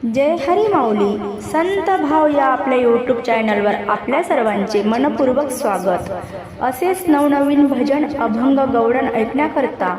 जय हरी माऊली संत भाव या आपल्या यूट्यूब चॅनलवर आपल्या सर्वांचे मनपूर्वक स्वागत। असेच नवनवीन भजन अभंग गौडण ऐकण्याकरता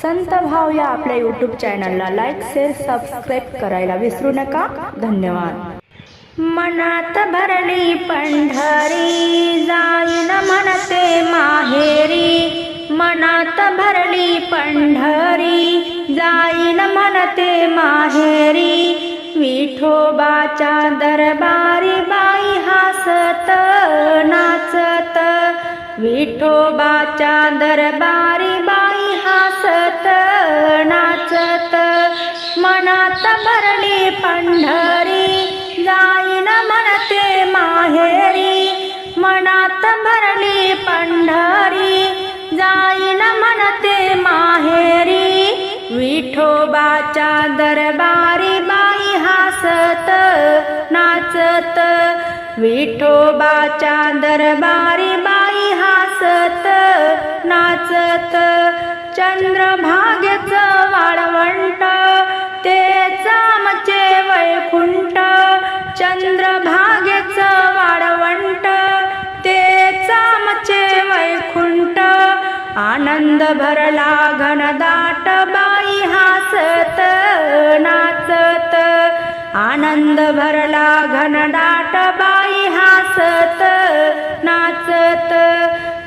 संत भाव या आपल्या यूट्यूब चॅनलला लाईक शेअर सबस्क्राईब करायला विसरू नका। धन्यवाद। मनात भरली पंढरी जाईन म्हणते माहेरी, मनात भरली पंढरी जाईन म्हणते माहेरी, विठोबाच्या दरबारी बाई हसत नाचत, विठोबाच्या दरबारी बाई हसत नाचत, मनात भरली पंढरी जाईन म्हणते माहेरी, मनात भरली पंढरी जाईन म्हणते माहेरी, विठोबाच्या दरबारी बाई हसत नाचत, विठोबाच्या दरबारी बाई हसत नाचत, चंद्रभागेचं वाळवंट तेच आमचे वैकुंठ, चंद्रभागेचं वाळवंट तेच आमचे वैकुंठ, आनंद भरला घनदाट बाई हसत नाचत, आनंद भरला घनदाट बाई हसत नाचत,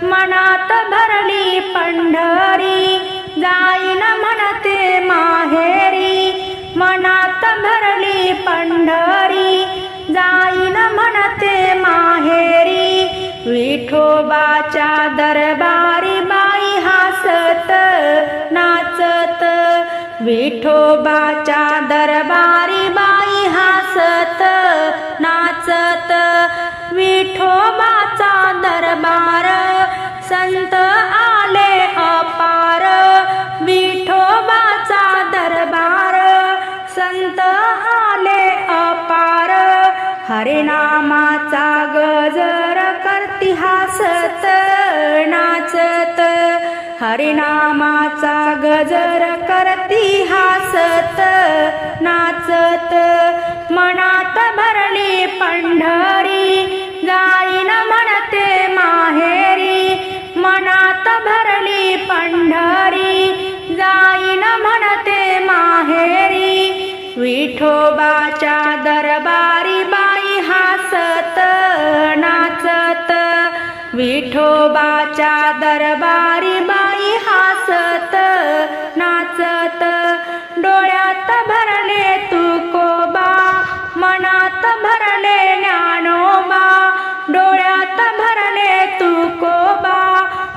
मनात भरली पंढरी जाईन म्हणते माहेरी, मनात भरली पंढरी जाईन म्हणते माहेरी, विठोबाच्या दरबारी बाई हसत नाचत, विठोबाच्या दरबारी बाई हसत नाचत, विठोबाचा दरबार संत आले अपार, विठोबाचा दरबार संत आले अपार, हरिनामाचा गजर करती हसत नाचत, हरिनामाचा गजर करती हसत नाचत, मनात भरली पंढरी जाईन म्हणते माहेरी, मनात भरली पंढरी जाईन म्हणते माहेरी, विठोबाच्या दरबारी बाई हसत नाचत, विठोबाच्या दरबारी बाई हसत नाचत, डोळ्यात भरले तुकोबा मनात भरले ज्ञानोबा, डोळ्यात भरले तुकोबा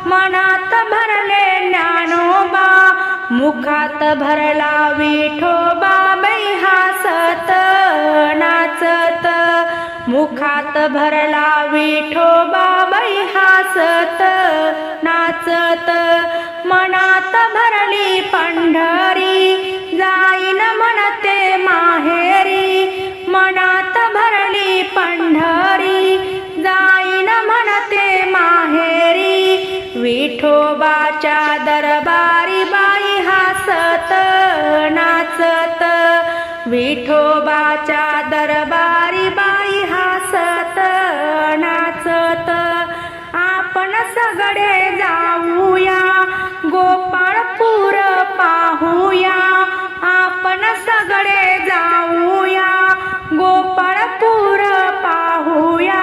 मनात भरले ज्ञानोबा, मुखात भरला विठोबा बाई हसत नाचत, मुखात भरला विठोबा बाई हसत नाचत, मनात भरली पंढरी जाईन म्हणते माहेरी, मनात भरली पंढरी जाईन म्हणते माहेरी, विठोबाच्या दरबारी बाई हसत नाचत, विठोबाच्या दरबारी बाई हसत नाचत, आपण सगळे जाऊया गोपाळपूर पाहूया, आपण सगळे जाऊया गोपाळपूर पाहूया,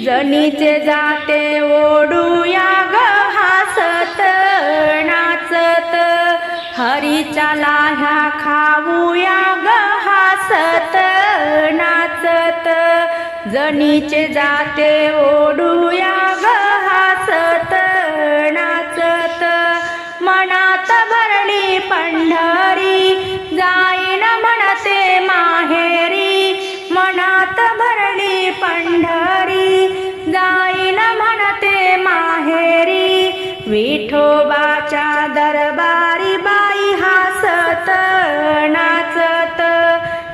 जनीचे जाते ओढूया ग हसत नाचत, हरीच्या लाह्या खाऊया ग हसत नाचत, जनीचे जाते ओढूया ग हसत नाचत, मनात भरली पंढरी जाईन म्हणते माहेरी, मनात भरली पंढरी जाईन म्हणते माहेरी, विठोबाच्या दरबारी बाई हसत नाचत,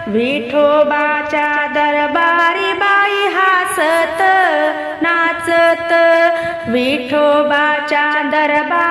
विठोबाच्या दरबारी बाई हसत नाचत, विठोबाच्या दरबारी